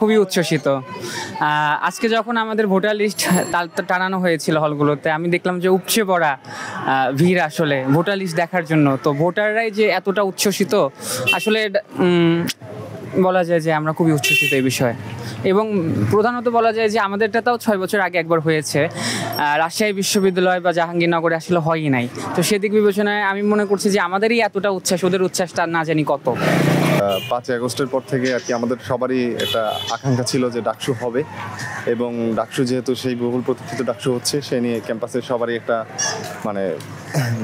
খুবই উচ্ছ্বসিত। আজকে যখন আমাদের ভোটার লিস্ট টানানো হয়েছিল হলগুলোতে, আমি দেখলাম যে উপচে পড়া ভিড় আসলে ভোটার লিস্ট দেখার জন্য। তো ভোটাররাই যে এতটা উচ্ছ্বসিত, আসলে বলা যায় যে আমরা খুবই উচ্ছ্বসিত এই বিষয়ে। এবং প্রধানত বলা যায় যে আমাদেরটাও 6 বছর আগে একবার হয়েছে, রাজশাহী বিশ্ববিদ্যালয় বা জাহাঙ্গীরনগরে আসলে হয়ই নাই। তো সেদিক বিবেচনায় আমি মনে করছি যে আমাদেরই এতটা উচ্ছ্বাস, ওদের উচ্ছ্বাসটা না জানি কত। 5ই আগস্টের পর থেকে আর কি আমাদের সবারই একটা আকাঙ্ক্ষা ছিল যে ডাকসু হবে, এবং ডাকসু যেহেতু সেই বহুল প্রতীক্ষিত ডাকসু হচ্ছে, সে নিয়ে ক্যাম্পাসের সবারই একটা মানে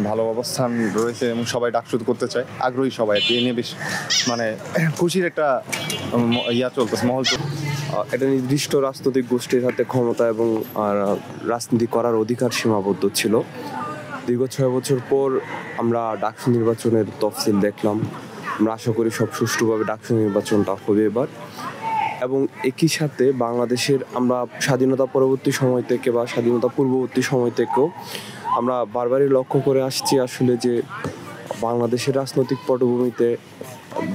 ভালো অবস্থান রয়েছে এবং সবাই ডাকসু করতে চায়, আগ্রহী সবাই আর কি। এ নিয়ে বেশ মানে খুশির একটা চলতেছে, মহল চলছে। একটা নির্দিষ্ট রাজনৈতিক গোষ্ঠীর হাতে ক্ষমতা এবং রাজনীতি করার অধিকার সীমাবদ্ধ ছিল। দীর্ঘ 6 বছর পর আমরা ডাকসু নির্বাচনের তফসিল দেখলাম। আমরা আশা করি সব সুষ্ঠুভাবে ডাকসু নির্বাচনটা হবে এবার। এবং একই সাথে বাংলাদেশের আমরা স্বাধীনতা পরবর্তী সময় থেকে বা স্বাধীনতা পূর্ববর্তী সময় থেকেও আমরা বারবারই লক্ষ্য করে আসছি আসলে যে বাংলাদেশের রাজনৈতিক পটভূমিতে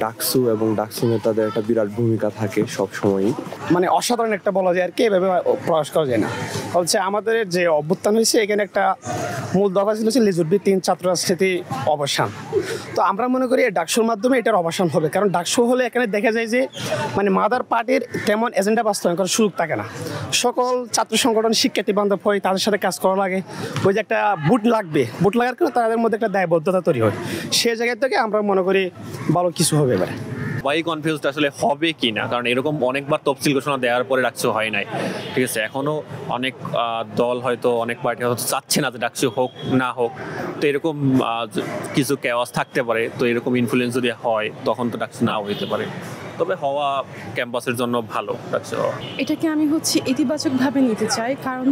ডাকসু এবং ডাকসু নেতাদের একটা বিরাট ভূমিকা থাকে সব সময়ই। মানে অসাধারণ একটা বলা যায় আর কি, এভাবে প্রকাশ করা যায় না। হচ্ছে আমাদের যে অভ্যুত্থান হয়েছে, এখানে একটা মূল দফা ছিল লিজুরভিত্তিক ছাত্র রাজনীতি অবসান। তো আমরা মনে করি ডাকসুর মাধ্যমে এটার অবসান হবে, কারণ ডাকসু হলে এখানে দেখা যায় যে মানে মাদার পার্টির তেমন এজেন্ডা বাস্তবায়ন করার সুযোগ থাকে না। সকল ছাত্র সংগঠন শিক্ষার্থী বান্ধব হয়, তাদের সাথে কাজ করা লাগে। ওই যে একটা বুট লাগবে, বুট লাগার কারণে তাদের মধ্যে একটা দায়বদ্ধতা তৈরি হয়। সেই জায়গা থেকে আমরা মনে করি ভালো কিছু হবে এবারে। সবাই কনফিউজড আসলে হবে কি না, কারণ এরকম অনেকবার তফসিল ঘোষণা দেওয়ার পরে ডাকসু হয় নাই। ঠিক আছে, এখনও অনেক দল হয়তো, অনেক পার্টি হয়তো চাচ্ছে না যে ডাকসু হোক না হোক। তো এরকম কিছু কেওয়াস থাকতে পারে। তো এরকম ইনফ্লুয়েন্স যদি হয় তখন তো ডাকসু নাও হইতে পারে। তবে হওয়া ক্যাম্পাসের জন্য ভালো ডাকসু হওয়া। এটাকে আমি ইতিবাচকভাবে নিতে চাই, কারণ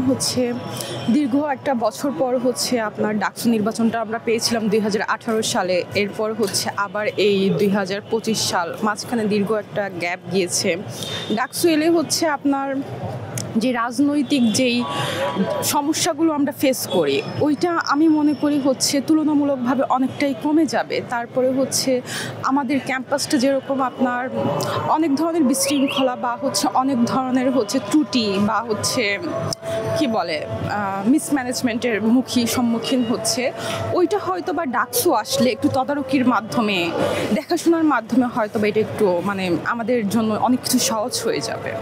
দীর্ঘ একটা বছর পর আপনার ডাকসু নির্বাচনটা আমরা পেয়েছিলাম 2018 সালে। এরপর আবার এই 2025 সাল, মাঝখানে দীর্ঘ একটা গ্যাপ গিয়েছে। ডাকসু এলে আপনার যে রাজনৈতিক যেই সমস্যাগুলো আমরা ফেস করি, ওইটা আমি মনে করি তুলনামূলকভাবে অনেকটাই কমে যাবে। তারপরে আমাদের ক্যাম্পাসটা যেরকম আপনার অনেক ধরনের বিশৃঙ্খলা বা অনেক ধরনের ত্রুটি বা কি বলে মিসম্যানেজমেন্টের সম্মুখীন ওইটা হয়তো বা ডাকসু আসলে একটু তদারকির মাধ্যমে, দেখাশোনার মাধ্যমে হয়তো বা এটা একটু মানে আমাদের জন্য অনেক কিছু সহজ হয়ে যাবে।